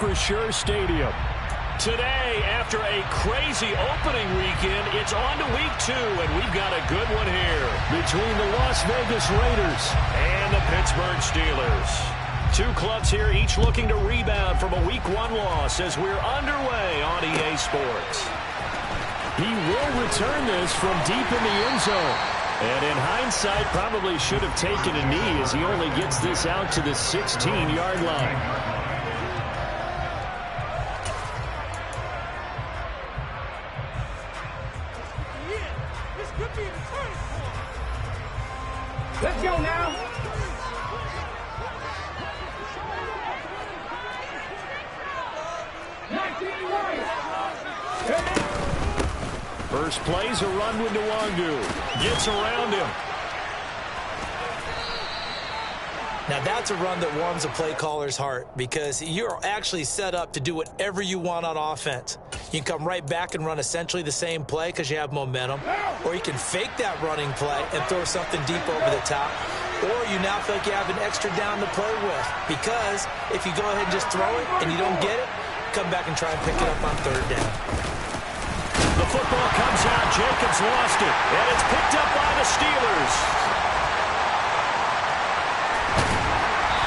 Acrisure Stadium. Today, after a crazy opening weekend, it's on to week 2, and we've got a good one here between the Las Vegas Raiders and the Pittsburgh Steelers. Two clubs here, each looking to rebound from a week 1 loss as we're underway on EA Sports. He will return this from deep in the end zone. And in hindsight, probably should have taken a knee as he only gets this out to the 16-yard line. Let's go now. First play's a run with Nwangu. Gets around him. Now that's a run that warms a play caller's heart because you're actually set up to do whatever you want on offense. You can come right back and run essentially the same play because you have momentum, or you can fake that running play and throw something deep over the top, or you now feel like you have an extra down to play with because if you go ahead and just throw it and you don't get it, come back and try and pick it up on 3rd down. The football comes out. Jacobs lost it, and it's picked up by the Steelers.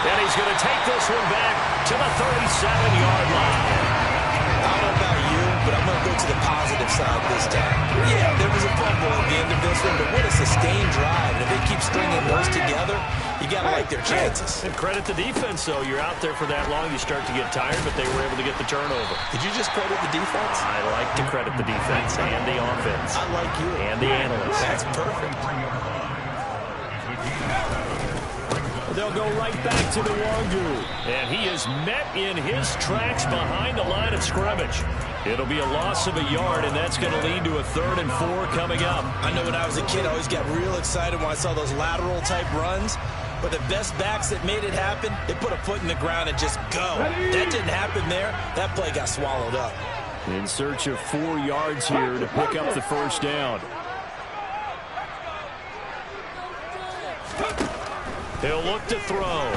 And he's going to take this one back to the 37-yard line. I don't know about you, but I'm going to go to the positive side this time. Yeah, there was a fumble at the end of this one, but what a sustained drive. And if they keep stringing those together, you got to like their chances. And credit the defense, though. You're out there for that long, you start to get tired, but they were able to get the turnover. Did you just credit the defense? I like to credit the defense and the offense. I like you. And the analysts. That's perfect. They'll go right back to Nwangu. And he is met in his tracks behind the line of scrimmage. It'll be a loss of a yard, and that's going to lead to a 3rd and 4 coming up. I know when I was a kid, I always got real excited when I saw those lateral-type runs. But the best backs that made it happen, they put a foot in the ground and just go. That didn't happen there. That play got swallowed up. In search of 4 yards here to pick up the first down. He'll look to throw.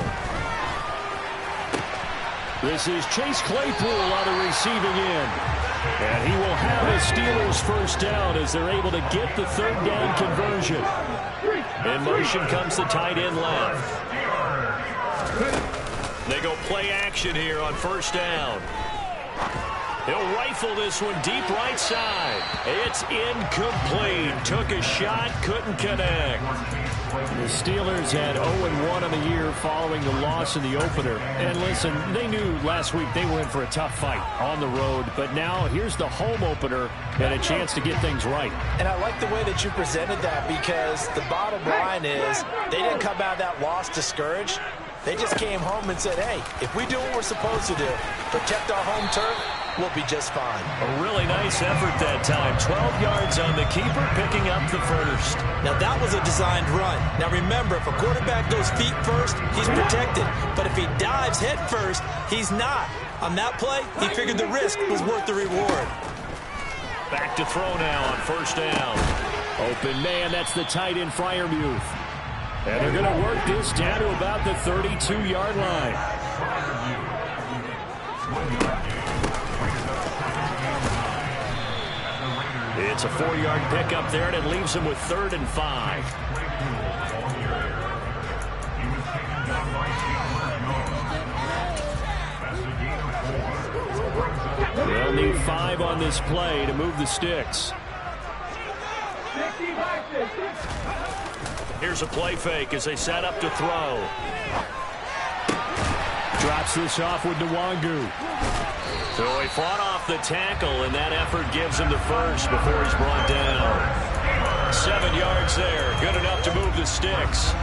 This is Chase Claypool on the receiving end. And he will have a Steelers first down as they're able to get the 3rd down conversion. In motion comes the tight end left. They go play action here on 1st down. He'll rifle this one deep right side. It's incomplete. Took a shot, couldn't connect. The Steelers had 0-1 on the year following the loss in the opener. And listen, they knew last week they were in for a tough fight on the road. But now here's the home opener and a chance to get things right. And I like the way that you presented that because the bottom line is they didn't come out of that loss discouraged. They just came home and said, hey, if we do what we're supposed to do, protect our home turf, we'll be just fine. A really nice effort that time. 12 yards on the keeper, picking up the first. Now, that was a designed run. Now, remember, if a quarterback goes feet first, he's protected. But if he dives head first, he's not. On that play, he figured the risk was worth the reward. Back to throw now on 1st down. Open man, that's the tight end Freiermuth. And they're going to work this down to about the 32-yard line. It's a 4-yard pickup there, and it leaves him with 3rd and 5. They'll need 5 on this play to move the sticks. Here's a play fake as they set up to throw. Drops this off with Nwangu. So he fought off the tackle, and that effort gives him the first before he's brought down. 7 yards there, good enough to move the sticks.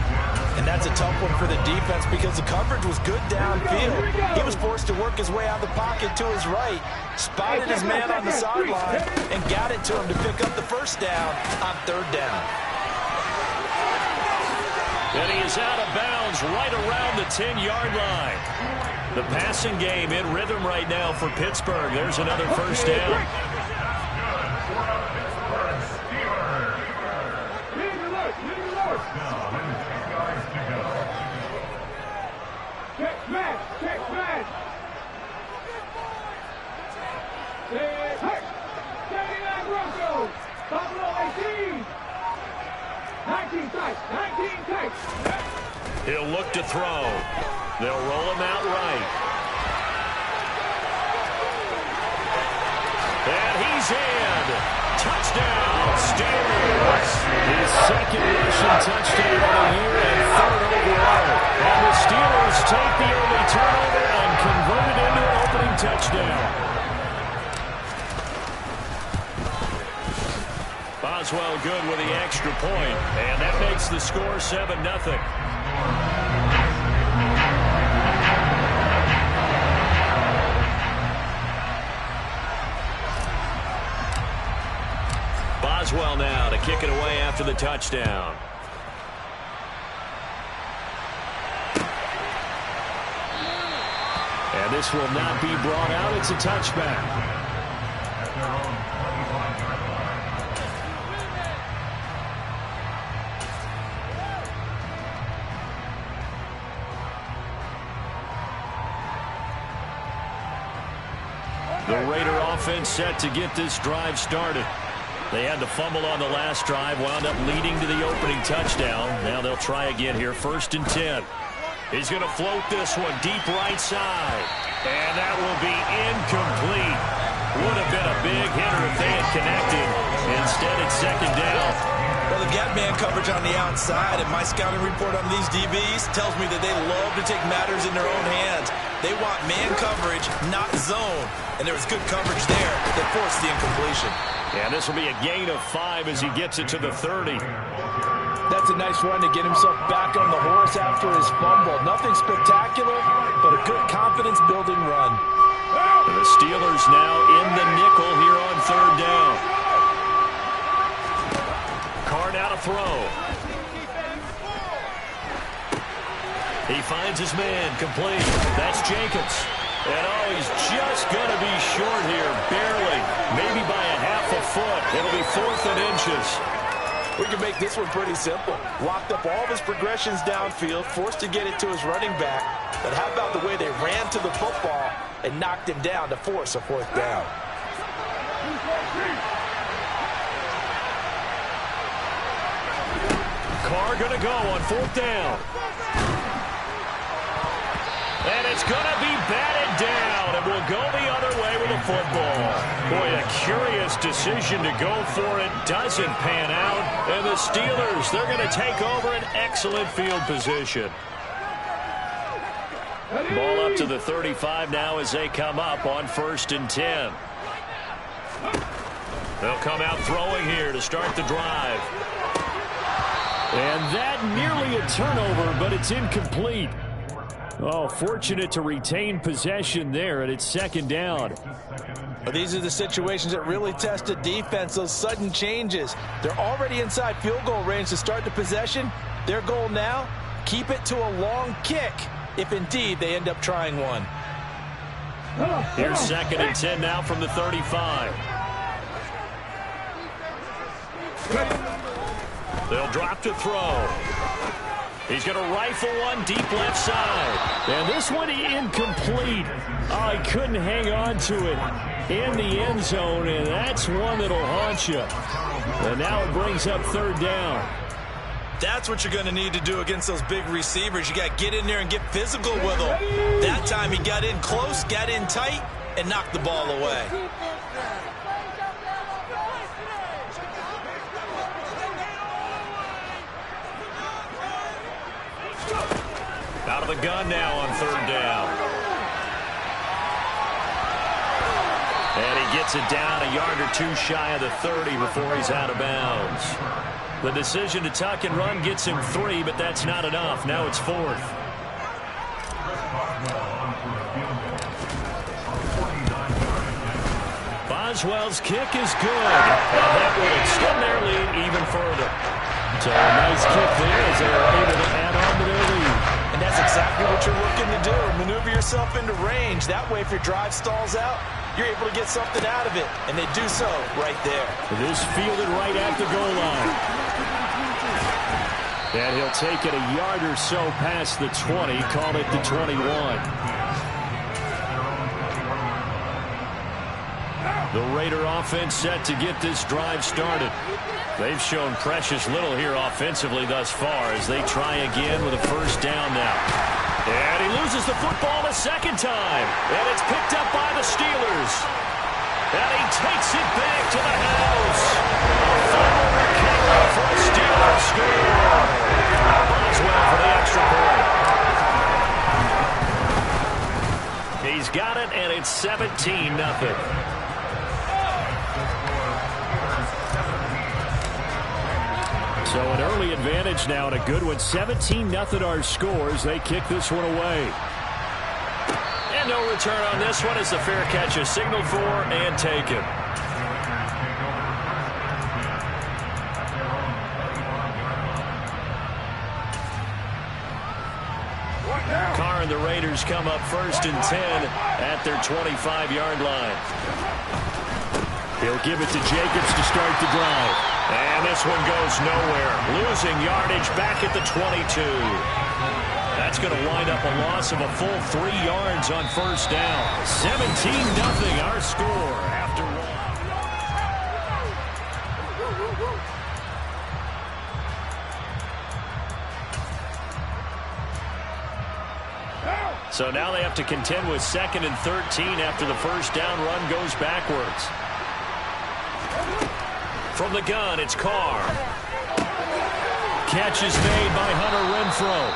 And that's a tough one for the defense because the coverage was good downfield. He was forced to work his way out of the pocket to his right, spotted his man on the sideline, and got it to him to pick up the first down on 3rd down. And he is out of bounds right around the 10-yard line. The passing game in rhythm right now for Pittsburgh. There's another first down. He'll look to throw. They'll roll him out right. And he's in. Touchdown, Steelers. His second rushing touchdown of the year and third overall. And the Steelers take the early turnover and convert it into an opening touchdown. Boswell good with the extra point, and that makes the score 7-0. Boswell now to kick it away after the touchdown. And this will not be brought out. It's a touchback. The Raider offense set to get this drive started. They had to fumble on the last drive, wound up leading to the opening touchdown. Now they'll try again here, 1st and 10. He's going to float this one deep right side. And that will be incomplete. Would have been a big hitter if they had connected. Instead, it's 2nd down. Well, they've got man coverage on the outside, and my scouting report on these DBs tells me that they love to take matters in their own hands. They want man coverage, not zone. And there was good coverage there that forced the incompletion. And this will be a gain of 5 as he gets it to the 30. That's a nice run to get himself back on the horse after his fumble. Nothing spectacular, but a good confidence-building run. And the Steelers now in the nickel here on 3rd down. Card out to throw. He finds his man, complete. That's Jacobs. And oh, he's just going to be short here, barely. Maybe by a half a foot. It'll be 4th and inches. We can make this one pretty simple. Locked up all of his progressions downfield, forced to get it to his running back. But how about the way they ran to the football and knocked him down to force a 4th down? Carr going to go on 4th down. And it's going to be batted down, and will go the other way with the football. Boy, a curious decision to go for it. Doesn't pan out. And the Steelers, they're going to take over an excellent field position. Ball up to the 35 now as they come up on 1st and 10. They'll come out throwing here to start the drive. And that nearly a turnover, but it's incomplete. Oh, fortunate to retain possession there, and it's 2nd down. These are the situations that really test a defense, those sudden changes. They're already inside field goal range to start the possession. Their goal now, keep it to a long kick, if indeed they end up trying one. Here's 2nd and 10 now from the 35. They'll drop to throw. He's going to rifle one deep left side. And this one incomplete. Oh, he couldn't hang on to it in the end zone, and that's one that'll haunt you. And now it brings up 3rd down. That's what you're going to need to do against those big receivers. You got to get in there and get physical with them. That time he got in close, got in tight, and knocked the ball away. Out of the gun now on 3rd down. And he gets it down a yard or two shy of the 30 before he's out of bounds. The decision to tuck and run gets him 3, but that's not enough. Now it's 4th. Boswell's kick is good. And that will extend their lead even further. So a nice kick there as they are able to add on to their lead. And that's exactly what you're looking to do. Maneuver yourself into range. That way, if your drive stalls out, you're able to get something out of it. And they do so right there. It is fielded right at the goal line. And he'll take it a yard or so past the 20, call it the 21. The Raider offense set to get this drive started. They've shown precious little here offensively thus far as they try again with a first down now. And he loses the football a second time. And it's picked up by the Steelers. And he takes it back to the house. A final recovery for a Steelers score. Boswell for the extra point. He's got it, and it's 17-0. So an early advantage now and a good one. 17-0 our scores. They kick this one away. And no return on this one as the fair catch is signaled for and taken. Carr and the Raiders come up 1st and 10 at their 25-yard line. He'll give it to Jacobs to start the drive. And this one goes nowhere. Losing yardage back at the 22. That's going to wind up a loss of a full 3 yards on first down. 17-0 our score after one. So now they have to contend with 2nd and 13 after the first down run goes backwards. From the gun, it's Carr. Catch is made by Hunter Renfrow.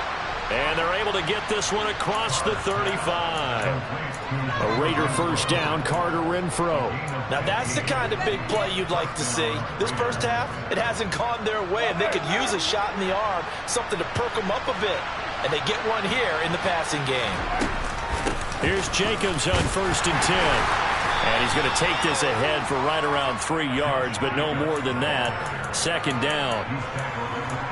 And they're able to get this one across the 35. A Raider first down, Carter Renfrow. Now that's the kind of big play you'd like to see. This first half, it hasn't gone their way, and they could use a shot in the arm, something to perk them up a bit. And they get one here in the passing game. Here's Jacobs on 1st and 10. And he's going to take this ahead for right around 3 yards, but no more than that. 2nd down.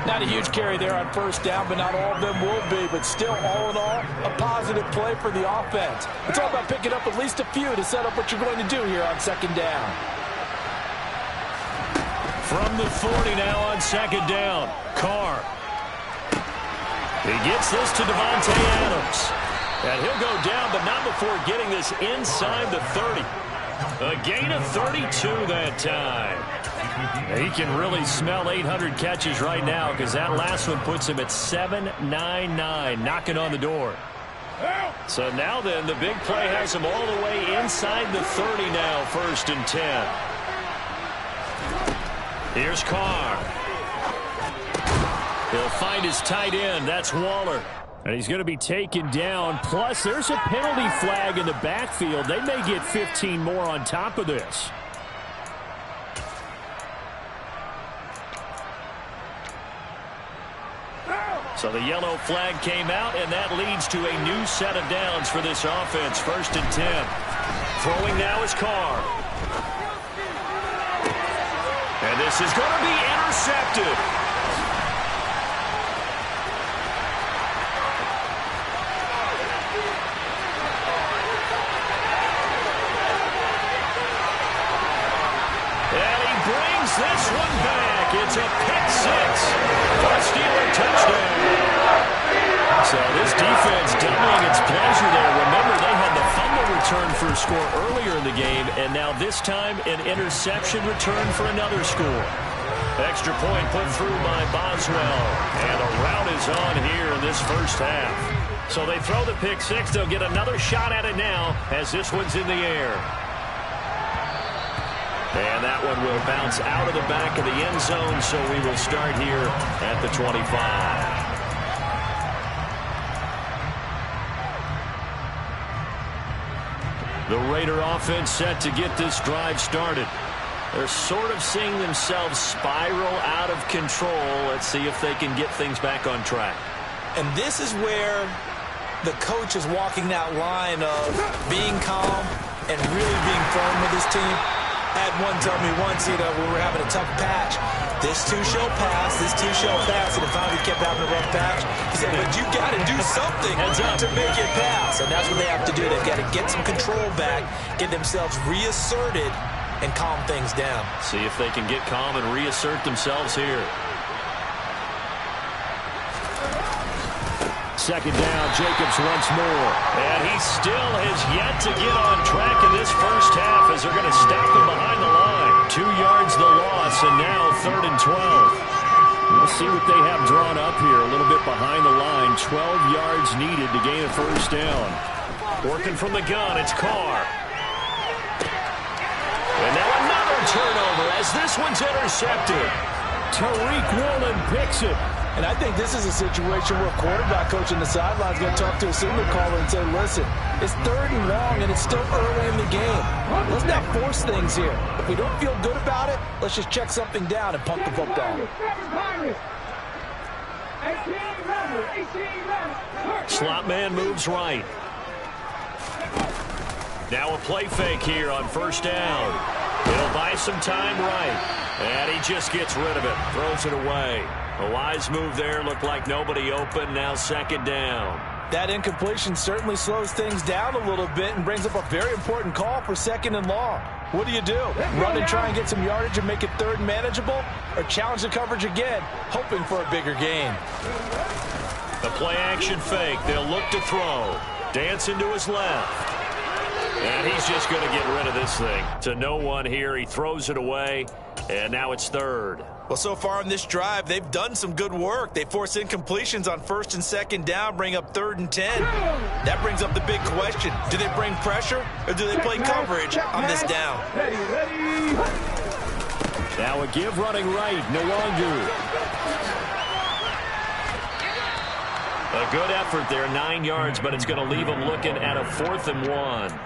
Not a huge carry there on first down, but not all of them will be. But still, all in all, a positive play for the offense. It's all about picking up at least a few to set up what you're going to do here on 2nd down. From the 40 now on 2nd down. Carr. He gets this to Devontae Adams. And he'll go down, but not before getting this inside the 30. A gain of 32 that time. He can really smell 800 catches right now because that last one puts him at 799, knocking on the door. So now then, the big play has him all the way inside the 30 now, 1st and 10. Here's Carr. He'll find his tight end. That's Waller. And he's going to be taken down. Plus, there's a penalty flag in the backfield. They may get 15 more on top of this. So the yellow flag came out, and that leads to a new set of downs for this offense. 1st and 10. Throwing now is Carr. And this is going to be intercepted. This one back. It's a pick 6 for a Steeler touchdown. So this defense doubling its pleasure there. Remember, they had the fumble return for a score earlier in the game, and now this time an interception return for another score. Extra point put through by Boswell, and a rout is on here in this first half. So they throw the pick 6. They'll get another shot at it now as this one's in the air. And that one will bounce out of the back of the end zone, so we will start here at the 25. The Raider offense set to get this drive started. They're sort of seeing themselves spiral out of control. Let's see if they can get things back on track. And this is where the coach is walking that line of being calm and really being firm with his team. I had one tell me once, we were having a tough patch. This too shall pass, this too shall pass. And if finally kept having a rough patch, he said, but you got to do something to make it pass. And that's what they have to do. They've got to get some control back, get themselves reasserted, and calm things down. See if they can get calm and reassert themselves here. 2nd down, Jacobs once more. And he still has yet to get on track in this first half as they're going to stop him behind the line. 2 yards the loss, and now 3rd and 12. Let's see what they have drawn up here. A little bit behind the line. 12 yards needed to gain a first down. Working from the gun, it's Carr. And now another turnover as this one's intercepted. Tariq Woolen picks it. And I think this is a situation where a quarterback coach in the sideline is going to talk to a signal caller and say, listen, it's 3rd and long and it's still early in the game. Let's not force things here. If we don't feel good about it, let's just check something down and punt the football. Slot man moves right. Now a play fake here on first down. He'll buy some time right. And he just gets rid of it. Throws it away. A wise move there. Looked like nobody open. Now 2nd down. That incompletion certainly slows things down a little bit and brings up a very important call for 2nd and long. What do you do? Run and try and get some yardage and make it 3rd manageable? Or challenge the coverage again, hoping for a bigger gain? The play action fake. They'll look to throw. Dancing to his left. And he's just going to get rid of this thing. To no one here. He throws it away. And now it's 3rd. Well, so far in this drive, they've done some good work. They force incompletions on 1st and 2nd down, bring up 3rd and 10. That brings up the big question. Do they bring pressure or do they play coverage on this down? Now a give running right. No longer. A good effort there, 9 yards, but it's going to leave them looking at a 4th and 1.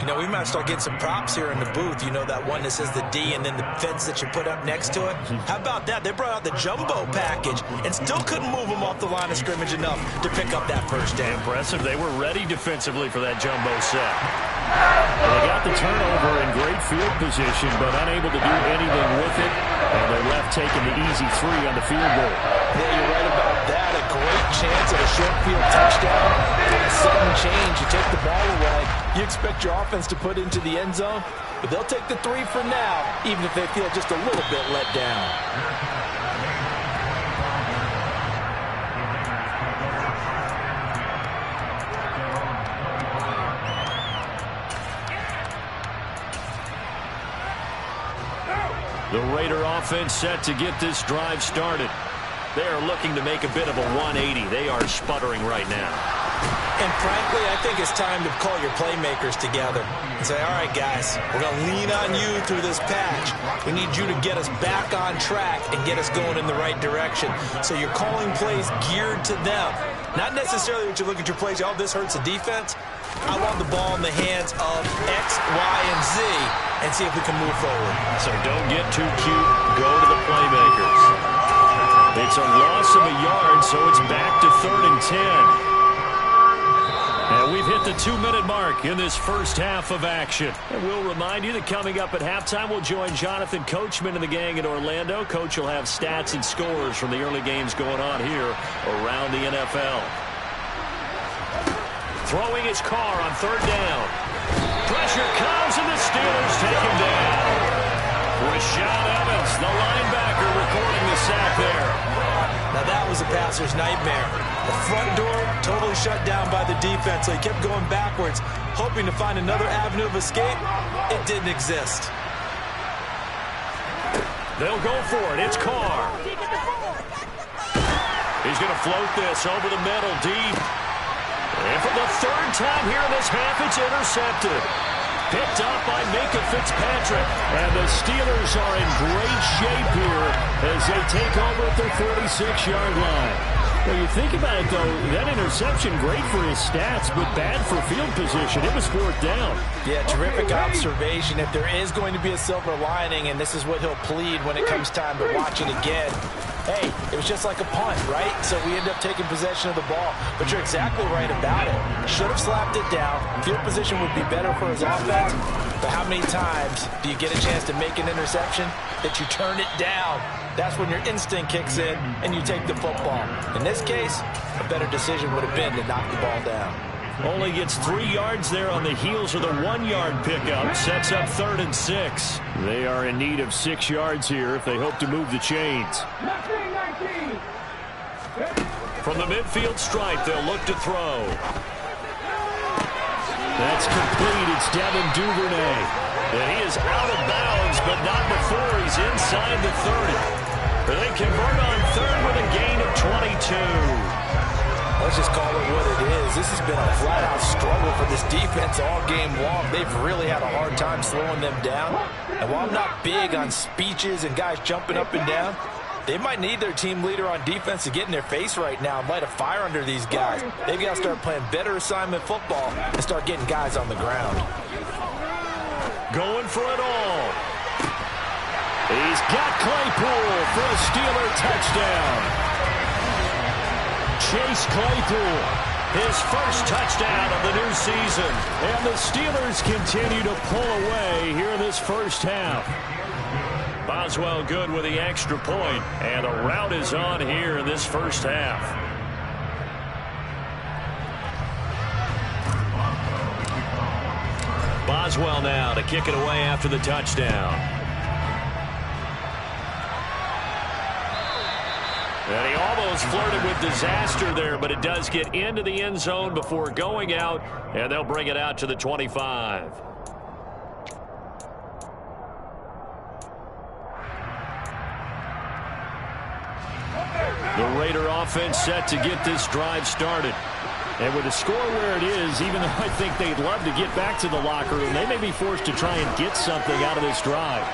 You know, we might start getting some props here in the booth. You know, that one that says the D and then the fence that you put up next to it. How about that? They brought out the jumbo package and still couldn't move them off the line of scrimmage enough to pick up that first down. Impressive. They were ready defensively for that jumbo set. They got the turnover in great field position, but unable to do anything with it. And they're left taking the easy 3 on the field goal. Yeah, you're right about that. A great chance at a short field touchdown. A sudden change. You take the ball away. You expect your offense to put into the end zone, but they'll take the 3 for now, even if they feel just a little bit let down. The Raider offense set to get this drive started. They are looking to make a bit of a 180. They are sputtering right now. And frankly, I think it's time to call your playmakers together and say, all right, guys, we're going to lean on you through this patch. We need you to get us back on track and get us going in the right direction. So you're calling plays geared to them. Not necessarily that you look at your plays, oh, this hurts the defense. I want the ball in the hands of X, Y, and Z and see if we can move forward. So don't get too cute. Go to the playmakers. It's a loss of a yard, so it's back to 3rd and 10. And we've hit the 2-minute mark in this first half of action. And we'll remind you that coming up at halftime, we'll join Jonathan Coachman and the gang in Orlando. Coach will have stats and scores from the early games going on here around the NFL. Throwing his car on 3rd down. Pressure comes, and the Steelers take him down. Rashaan Evans, the linebacker, recording the sack there. Now that was a passer's nightmare. The front door totally shut down by the defense, so he kept going backwards, hoping to find another avenue of escape. It didn't exist. They'll go for it. It's Carr. He's going to float this over the middle, deep. And for the 3rd time here in this half, it's intercepted. Picked up by Minkah Fitzpatrick. And the Steelers are in great shape here as they take over at their 46-yard line. Well, you think about it, though, that interception, great for his stats, but bad for field position. It was 4th down. Yeah, terrific observation. If there is going to be a silver lining, and this is what he'll plead when it comes time to watch it again, hey, it was just like a punt, right? So we end up taking possession of the ball. But you're exactly right about it. Should have slapped it down. Field position would be better for his offense. But how many times do you get a chance to make an interception that you turn it down? That's when your instinct kicks in and you take the football. In this case, a better decision would have been to knock the ball down. Only gets 3 yards there on the heels of the 1-yard pickup. Sets up 3rd and 6. They are in need of 6 yards here if they hope to move the chains. From the midfield stripe, they'll look to throw. That's complete. It's Devin Duvernay. And he is out of bounds, but not before he's inside the 30. They convert on third with a gain of 22. Let's just call it what it is. This has been a flat-out struggle for this defense all game long. They've really had a hard time slowing them down. And while I'm not big on speeches and guys jumping up and down, they might need their team leader on defense to get in their face right now and light a fire under these guys. They've got to start playing better assignment football and start getting guys on the ground. Going for it all. He's got Claypool for a Steeler touchdown. Chase Claypool, his first touchdown of the new season. And the Steelers continue to pull away here in this first half. Boswell good with the extra point, and the rout is on here in this first half. Boswell now to kick it away after the touchdown. And he almost flirted with disaster there, but it does get into the end zone before going out, and they'll bring it out to the 25. The Raider offense set to get this drive started. And with the score where it is, even though I think they'd love to get back to the locker room, they may be forced to try and get something out of this drive.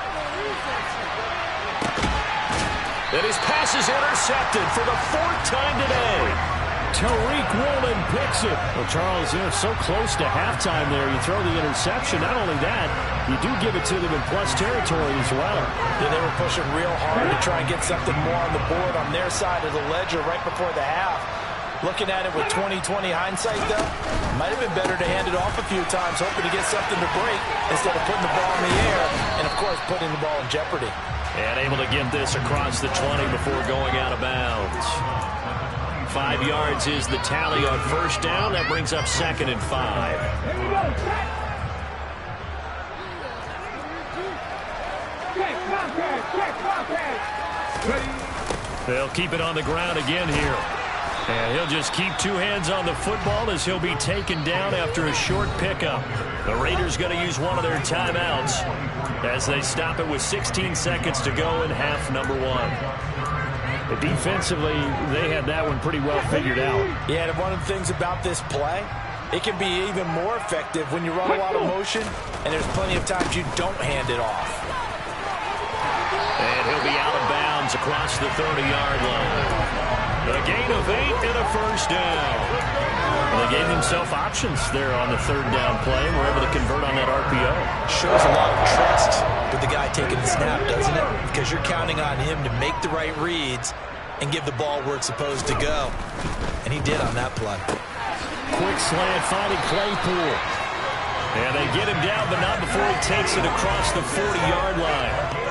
And his pass is intercepted for the fourth time today. Tariq Woolen picks it. Well, Charles, so close to halftime there. You throw the interception. Not only that, you do give it to them in plus territory as well. Yeah, they were pushing real hard to try and get something more on the board on their side of the ledger right before the half. Looking at it with 20/20 hindsight, though, might have been better to hand it off a few times, hoping to get something to break instead of putting the ball in the air and, of course, putting the ball in jeopardy. And able to get this across the 20 before going out of bounds. 5 yards is the tally on first down. That brings up 2nd and 5. They'll keep it on the ground again here. And he'll just keep two hands on the football as he'll be taken down after a short pickup. The Raiders going to use one of their timeouts as they stop it with 16 seconds to go in half number 1. But defensively, they had that one pretty well figured out. Yeah, and one of the things about this play, it can be even more effective when you run a lot of motion, and there's plenty of times you don't hand it off. And he'll be out of bounds across the 30-yard line. A gain of 8 and a first down. Well, they gave themselves options there on the third down play, and were able to convert on that RPO. Shows a lot of trust with the guy taking the snap, doesn't it? Because you're counting on him to make the right reads and give the ball where it's supposed to go. And he did on that play. Quick slant finding Claypool. And they get him down, but not before he takes it across the 40-yard line.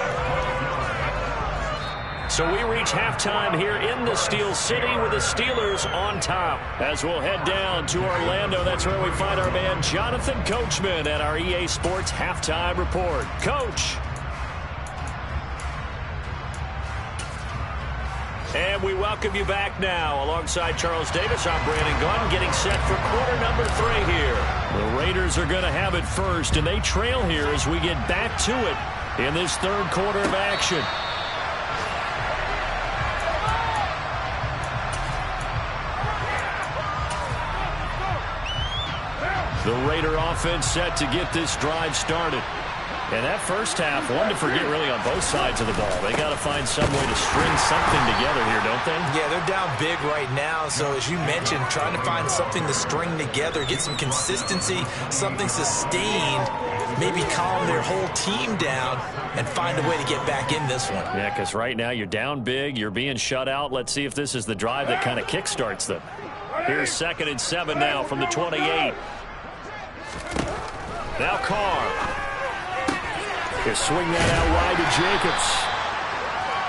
So we reach halftime here in the Steel City with the Steelers on top. As we'll head down to Orlando, that's where we find our man Jonathan Coachman at our EA Sports Halftime Report. Coach. And we welcome you back now. Alongside Charles Davis, I'm Brandon Gunn, getting set for quarter number 3 here. The Raiders are going to have it first, and they trail here as we get back to it in this third quarter of action. The Raider offense set to get this drive started. And that first half, one to forget really on both sides of the ball. They got to find some way to string something together here, don't they? Yeah, they're down big right now. So as you mentioned, trying to find something to string together, get some consistency, something sustained, maybe calm their whole team down and find a way to get back in this one. Yeah, because right now you're down big, you're being shut out. Let's see if this is the drive that kind of kickstarts them. Here's 2nd and 7 now from the 28. Now Carr. He'll swing that out wide to Jacobs.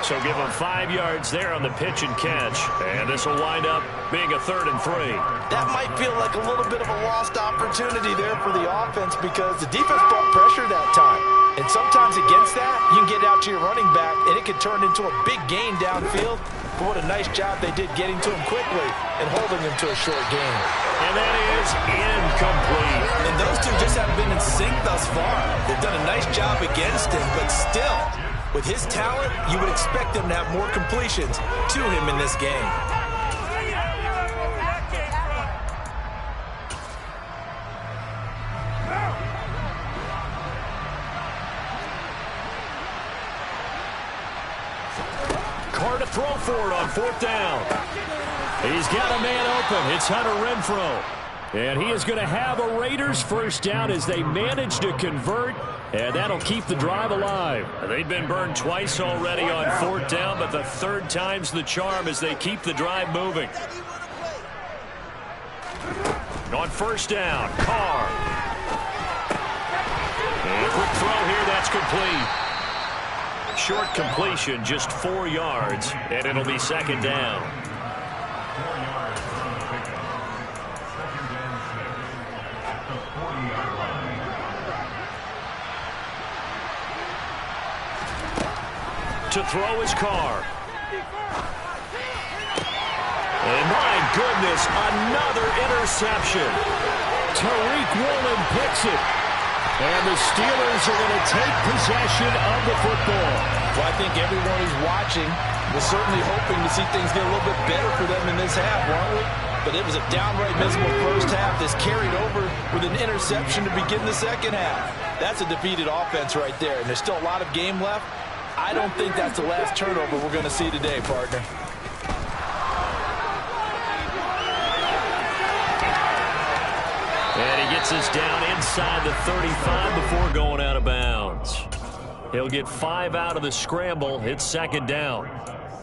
So give him 5 yards there on the pitch and catch. And this will wind up being a 3rd and 3. That might feel like a little bit of a lost opportunity there for the offense because the defense brought pressure that time. And sometimes against that, you can get out to your running back, and it could turn into a big gain downfield. but what a nice job they did getting to him quickly and holding him to a short gain. And that is incomplete. And those two just haven't been in sync thus far. They've done a nice job against him, but still, with his talent, you would expect him to have more completions to him in this game. Carr to throw for it on 4th down. He's got a man open. It's Hunter Renfrow. And he is going to have a Raiders first down as they manage to convert, and that'll keep the drive alive. They've been burned twice already on 4th down, but the third time's the charm as they keep the drive moving. On 1st down, Carr. And a quick throw here, that's complete. Short completion, just 4 yards, and it'll be 2nd down. To throw his Carr. And my goodness, another interception. Tariq Woolen picks it. And the Steelers are going to take possession of the football. Well, I think everyone who's watching was certainly hoping to see things get a little bit better for them in this half, weren't we? But it was a downright miserable first half. This carried over with an interception to begin the second half. That's a defeated offense right there, and there's still a lot of game left. I don't think that's the last turnover we're going to see today, partner. And he gets us down inside the 35 before going out of bounds. He'll get 5 out of the scramble. It's 2nd down.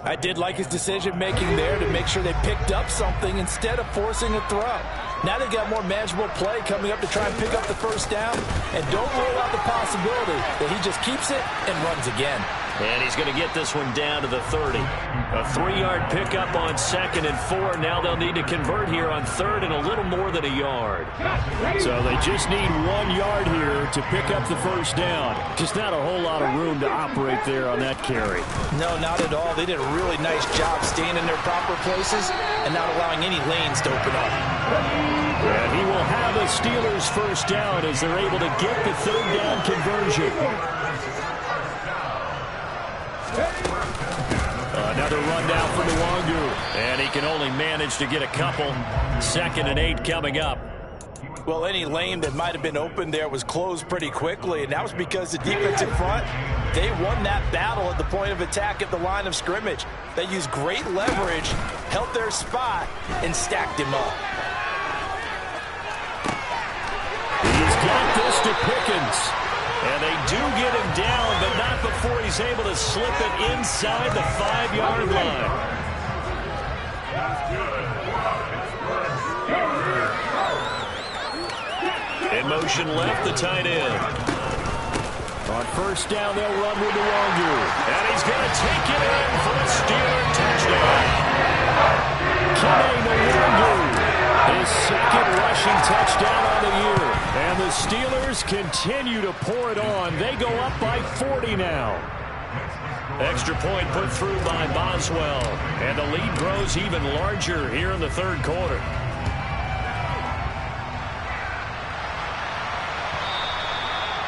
I did like his decision-making there to make sure they picked up something instead of forcing a throw. Now they've got more manageable play coming up to try and pick up the first down. And don't rule out the possibility that he just keeps it and runs again. And he's going to get this one down to the 30. A 3-yard pickup on 2nd and 4. Now they'll need to convert here on 3rd and a little more than a yard. So they just need 1 yard here to pick up the first down. Just not a whole lot of room to operate there on that carry. No, not at all. They did a really nice job staying in their proper places and not allowing any lanes to open up. And he will have a Steelers first down as they're able to get the 3rd down conversion. Another rundown for Nwangu, and he can only manage to get a couple. 2nd and 8 coming up. Well, any lane that might have been open there was closed pretty quickly, and that was because the defense in front, they won that battle at the point of attack at the line of scrimmage. They used great leverage, held their spot, and stacked him up. He's got this to Pickens. And they do get him down, but not before he's able to slip it inside the 5-yard line. In motion left, the tight end. On 1st down, they'll run with Nwangu. And he's going to take it in for a Steeler touchdown. Nwangu. His 2nd rushing touchdown on the year. And the Steelers continue to pour it on. They go up by 40 now. Extra point put through by Boswell. And the lead grows even larger here in the 3rd quarter.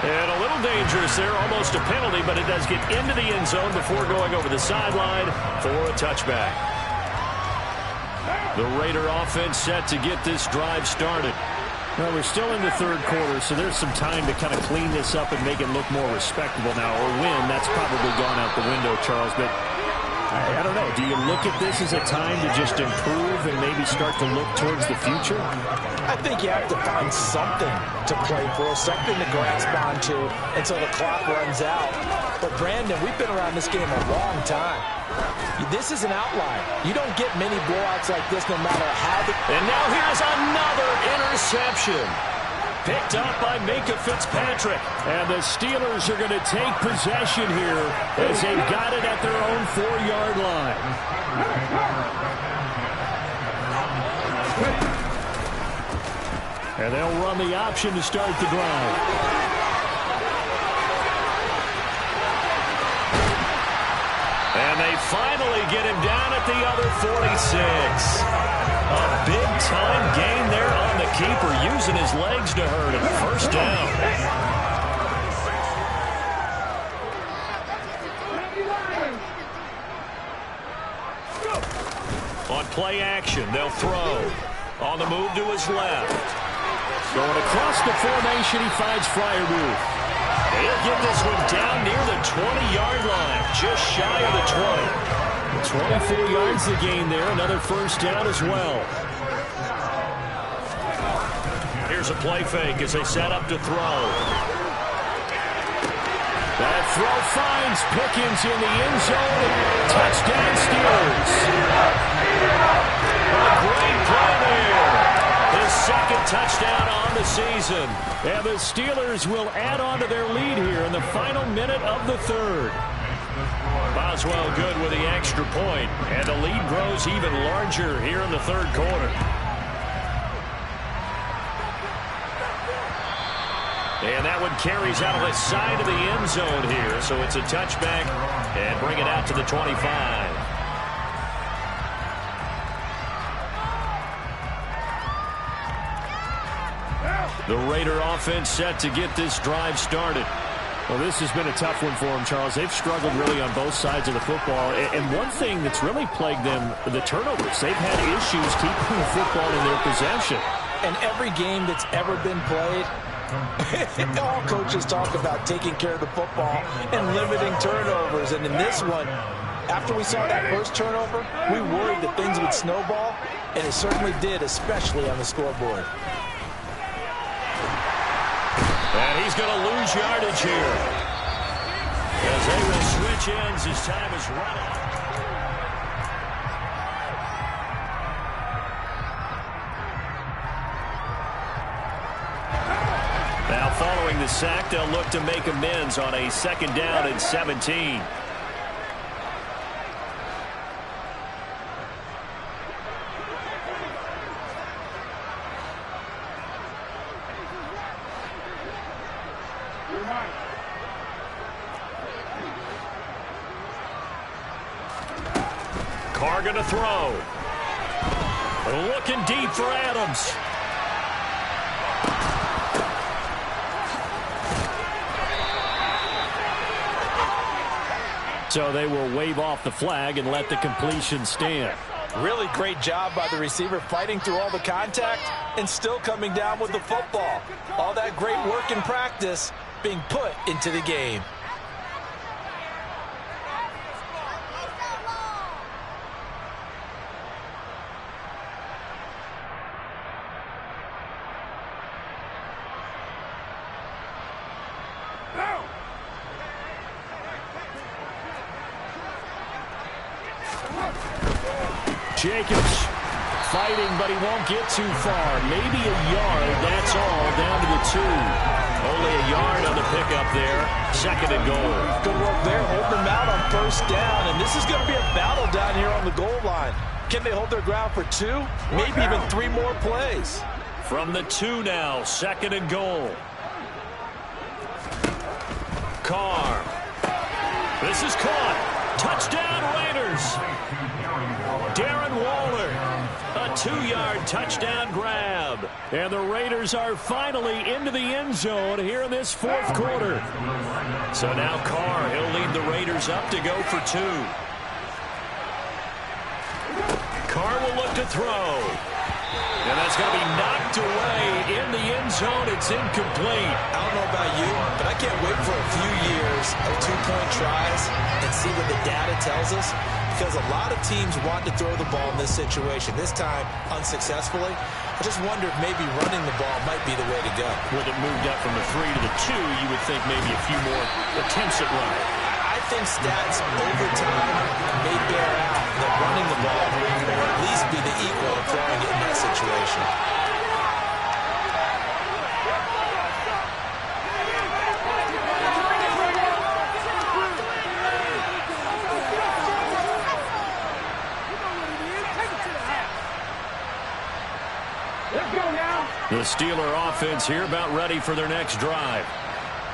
And a little dangerous there, almost a penalty, but it does get into the end zone before going over the sideline for a touchback. The Raider offense set to get this drive started. Well, we're still in the 3rd quarter, so there's some time to kind of clean this up and make it look more respectable now. Or win, that's probably gone out the window, Charles. But I don't know. Do you look at this as a time to just improve and maybe start to look towards the future? I think you have to find something to play for, something to grasp onto until the clock runs out. But, Brandon, we've been around this game a long time. This is an outlier. You don't get many blowouts like this no matter how the... And now here's another interception. Picked up by Minkah Fitzpatrick. And the Steelers are going to take possession here as they've got it at their own 4-yard line. And they'll run the option to start the drive. And they finally get him down at at the other 46. A big-time gain there on the keeper, using his legs to hurt him. First down. On play action, they'll throw. On the move to his left. Going across the formation, he finds Freiermuth. He'll get this one down near the 20-yard line, just shy of the 20. 24 yards the gain there, another first down as well. Here's a play fake as they set up to throw. That throw finds Pickens in the end zone. Touchdown Steelers. A great play there. His second touchdown on the season. And the Steelers will add on to their lead here in the final minute of the third. Boswell good with the extra point, and the lead grows even larger here in the third quarter. And that one carries out of the side of the end zone here, so it's a touchback and bring it out to the 25. The Raider offense set to get this drive started. Well, this has been a tough one for them, Charles. They've struggled really on both sides of the football. And one thing that's really plagued them, the turnovers. They've had issues keeping the football in their possession. And every game that's ever been played, all coaches talk about taking care of the football and limiting turnovers. And in this one, after we saw that first turnover, we worried that things would snowball, and it certainly did, especially on the scoreboard. And he's going to lose yardage here, as they will switch ends as time is run out. Now following the sack, they'll look to make amends on a second down and 17. Carr going to throw. Looking deep for Adams. So they will wave off the flag and let the completion stand. Really great job by the receiver fighting through all the contact and still coming down with the football. All that great work in practice being put into the game. Jacobs fighting, but he won't get too far. Maybe a yard, that's all, down to the 2. Only a yard on the pickup there. Second and goal. Good work there, holding them out on first down. And this is going to be a battle down here on the goal line. Can they hold their ground for 2? Maybe even 3 more plays. From the 2 now, second and goal. Carr. This is caught. Touchdown Raiders. Darren Waller, a 2-yard touchdown grab. And the Raiders are finally into the end zone here in this fourth quarter. So now Carr, he'll lead the Raiders up to go for 2. Carr will look to throw. And that's going to be knocked away in the end zone. It's incomplete. I don't know about you, but I can't wait for a few years of 2-point tries and see what the data tells us. Because a lot of teams want to throw the ball in this situation. This time, unsuccessfully. I just wonder if maybe running the ball might be the way to go. With it moved up from the 3 to the 2, you would think maybe a few more attempts at running. I think stats over time may bear out that running the ball will at least be the equal of throwing it in that situation. The Steeler offense here about ready for their next drive.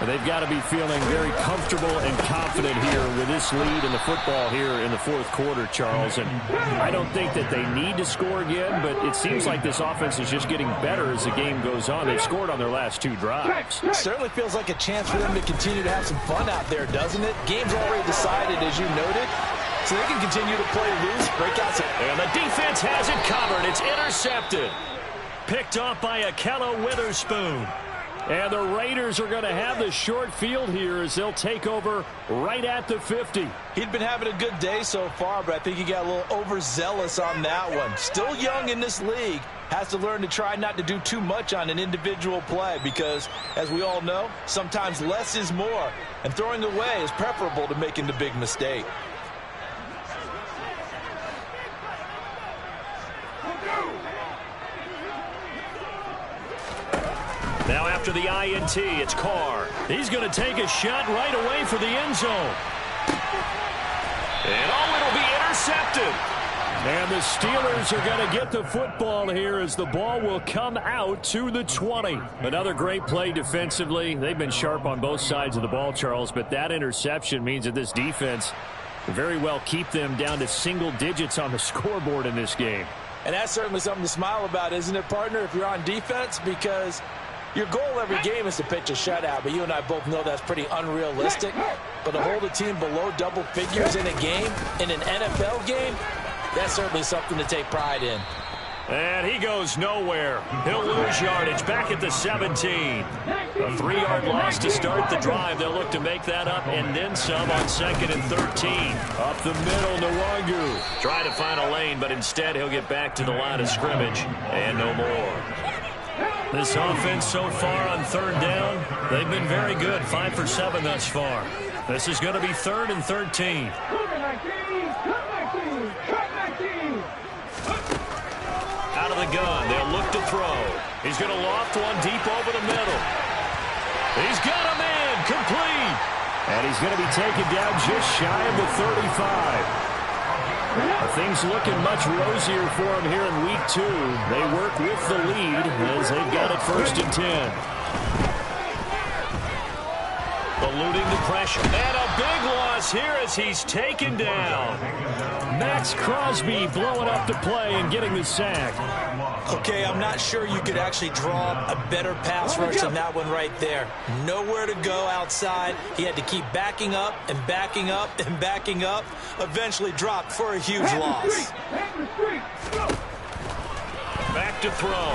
They've got to be feeling very comfortable and confident here with this lead in the football here in the fourth quarter, Charles. And I don't think that they need to score again, but it seems like this offense is just getting better as the game goes on. They've scored on their last 2 drives. It certainly feels like a chance for them to continue to have some fun out there, doesn't it? Game's already decided, as you noted, so they can continue to play loose, break out some... And the defense has it covered. It's intercepted. Picked off by Akella Witherspoon. And the Raiders are going to have the short field here as they'll take over right at the 50. He'd been having a good day so far, but I think he got a little overzealous on that one. Still young in this league. Has to learn to try not to do too much on an individual play because, as we all know, sometimes less is more. And throwing away is preferable to making the big mistake. Now after the INT, it's Carr. He's going to take a shot right away for the end zone. And it'll be intercepted. And the Steelers are going to get the football here as the ball will come out to the 20. Another great play defensively. They've been sharp on both sides of the ball, Charles, but that interception means that this defense very well keep them down to single digits on the scoreboard in this game. And that's certainly something to smile about, isn't it, partner, if you're on defense? Because your goal every game is to pitch a shutout, but you and I both know that's pretty unrealistic. But to hold a team below double figures in a game, in an NFL game, that's certainly something to take pride in. And he goes nowhere. He'll lose yardage back at the 17. A 3-yard loss to start the drive. They'll look to make that up and then some on 2nd and 13. Up the middle, Nwangu. Try to find a lane, but instead he'll get back to the line of scrimmage. And no more. This offense so far on 3rd down, they've been very good. 5 for 7 thus far. This is going to be 3rd and 13. Out of the gun, they'll look to throw. He's going to loft one deep over the middle. He's got a man, complete. And he's going to be taken down just shy of the 35. Things looking much rosier for him here in week 2. They work with the lead as they've got it 1st and 10. Eluding the pressure. And a big loss here as he's taken down. Max Crosby blowing up the play and getting the sack. Okay, I'm not sure you could actually draw a better pass rush than that one right there. Nowhere to go outside. He had to keep backing up and backing up and backing up. Eventually dropped for a huge loss. Back to throw.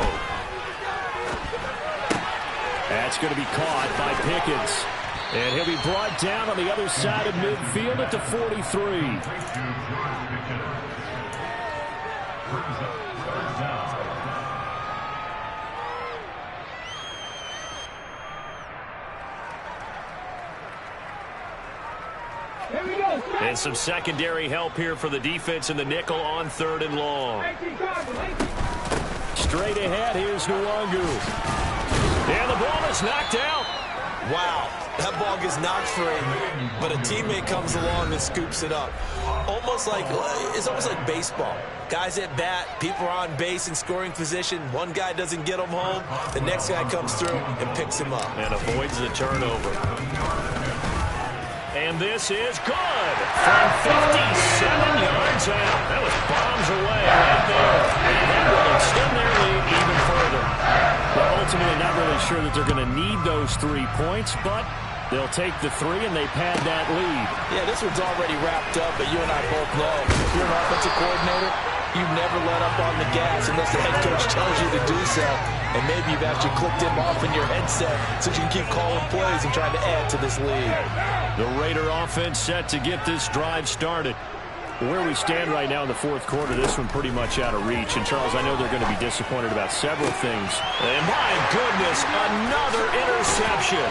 That's going to be caught by Pickens. And he'll be brought down on the other side of midfield at the 43. And some secondary help here for the defense in the nickel on 3rd and long. Straight ahead, here's Nwangu. And the ball is knocked out. Wow, that ball gets knocked free, but a teammate comes along and scoops it up. It's almost like baseball. Guys at bat, people are on base in scoring position. One guy doesn't get him home. The next guy comes through and picks him up. And avoids the turnover. And this is good from 57 yards out. That was bombs away right there. And that will extend their lead even further. Well, ultimately, not really sure that they're going to need those 3 points, but they'll take the 3 and they pad that lead. Yeah, this one's already wrapped up, but you and I both know if you're an offensive coordinator, you never let up on the gas unless the head coach tells you to do so. And maybe you've actually clicked him off in your headset so you can keep calling plays and trying to add to this lead. The Raider offense set to get this drive started. Where we stand right now in the fourth quarter, this one pretty much out of reach. And, Charles, I know they're going to be disappointed about several things. And, my goodness, another interception.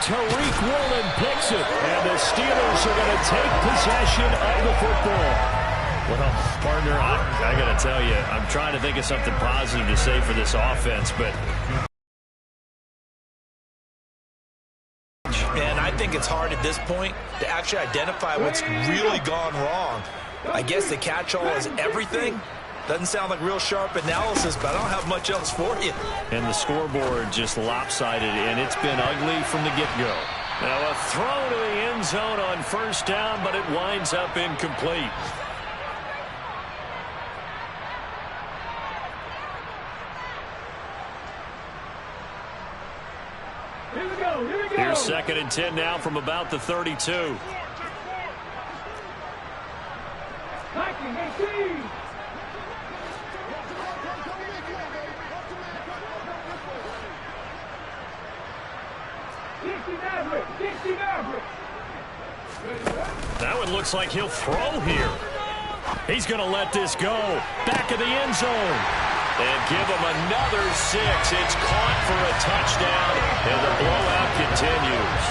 Tariq Woolen picks it, and the Steelers are going to take possession of the football. Well, partner, I got to tell you, I'm trying to think of something positive to say for this offense, but... And I think it's hard at this point to actually identify what's really gone wrong. I guess the catch-all is everything, Doesn't sound like real sharp analysis, but I don't have much else for you. And the scoreboard just lopsided, and it's been ugly from the get-go. Now a throw to the end zone on first down, but it winds up incomplete. Here we go. Here's 2nd and 10 now from about the 32. That one looks like he'll throw here. He's going to let this go. Back of the end zone. And give him another 6. It's caught for a touchdown, and the blowout continues.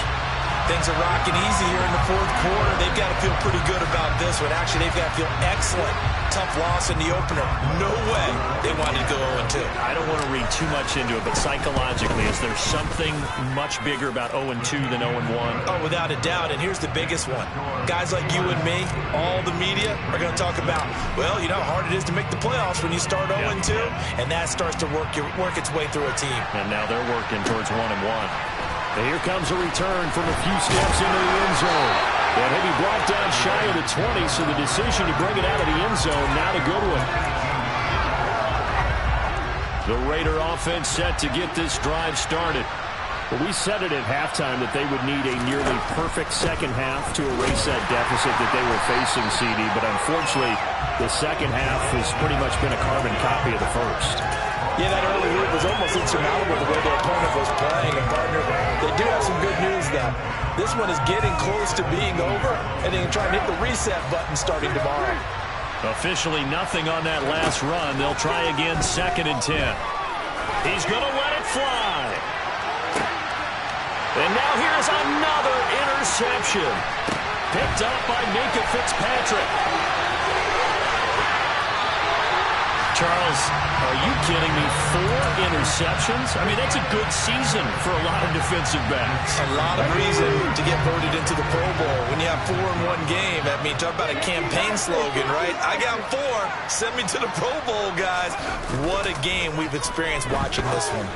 Things are rocking easy here in the 4th quarter. They've got to feel pretty good about this one. Actually, they've got to feel excellent. Tough loss in the opener. No way they wanted to go 0-2. I don't want to read too much into it, but psychologically, is there something much bigger about 0-2 than 0-1? Oh, without a doubt, and here's the biggest one. Guys like you and me, all the media, are going to talk about, well, you know how hard it is to make the playoffs when you start 0-2, and that starts to work its way through a team. And now they're working towards 1-1. And here comes a return from a few steps into the end zone. And he'll be brought down shy of the 20, so the decision to bring it out of the end zone, not a good one. The Raider offense set to get this drive started. Well, we said it at halftime that they would need a nearly perfect second half to erase that deficit that they were facing, CD. But unfortunately, the second half has pretty much been a carbon copy of the first. Yeah, that early lead was almost insurmountable the way their opponent was playing. And, partner, they do have some good news, though. This one is getting close to being over, and they can try and hit the reset button starting tomorrow. Officially nothing on that last run. They'll try again 2nd and 10. He's going to let it fly. And now here's another interception. Picked up by Minka Fitzpatrick. Charles, are you kidding me? 4 interceptions? I mean, that's a good season for a lot of defensive backs. A lot of reason to get voted into the Pro Bowl. When you have 4 in one game, I mean, talk about a campaign slogan, right? I got 4. Send me to the Pro Bowl, guys. What a game we've experienced watching this one.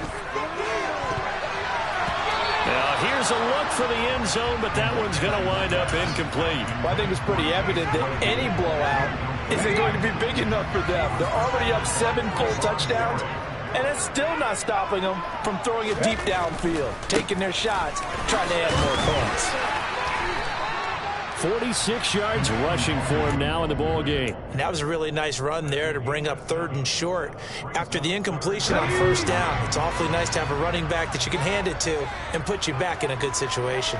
Now, here's a look for the end zone, but that one's going to wind up incomplete. Well, I think it's pretty evident that any blowout isn't going to be big enough for them. They're already up 7 full touchdowns, and it's still not stopping them from throwing it deep downfield, taking their shots, trying to add more points. 46 yards rushing for him now in the ball game. And that was a really nice run there to bring up 3rd and short. After the incompletion on first down, it's awfully nice to have a running back that you can hand it to and put you back in a good situation.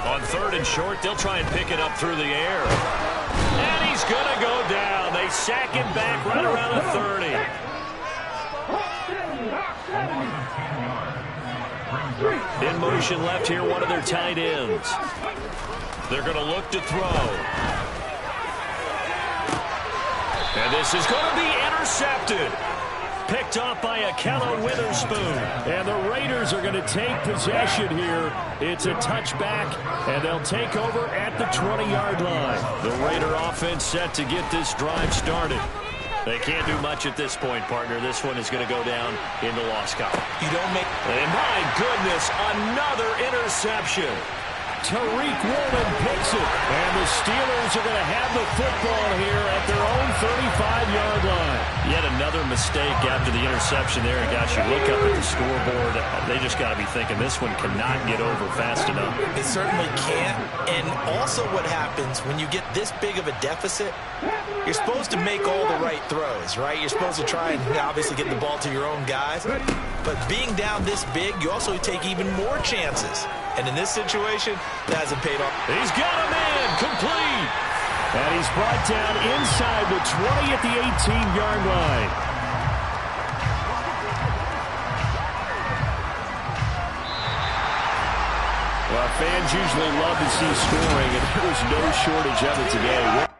On 3rd and short, they'll try and pick it up through the air. And he's going to go down. They sack him back right around the 30. In motion left here, one of their tight ends. They're going to look to throw. And this is going to be intercepted. Picked off by Akello Witherspoon. And the Raiders are going to take possession here. It's a touchback, and they'll take over at the 20-yard line. The Raider offense set to get this drive started. They can't do much at this point, partner. This one is going to go down in the loss column. And my goodness, another interception. Tariq Woolen picks it. And the Steelers are going to have the football here at their own 35-yard line. Yet another mistake after the interception there. And gosh, you look up at the scoreboard, they just got to be thinking this one cannot get over fast enough. It certainly can't. And also what happens when you get this big of a deficit, you're supposed to make all the right throws, right? You're supposed to try and obviously get the ball to your own guys. But being down this big, you also take even more chances. And in this situation, that hasn't paid off. He's got a man complete. And he's brought down inside the 20 at the 18-yard line. Well, fans usually love to see scoring, and there was no shortage of it today.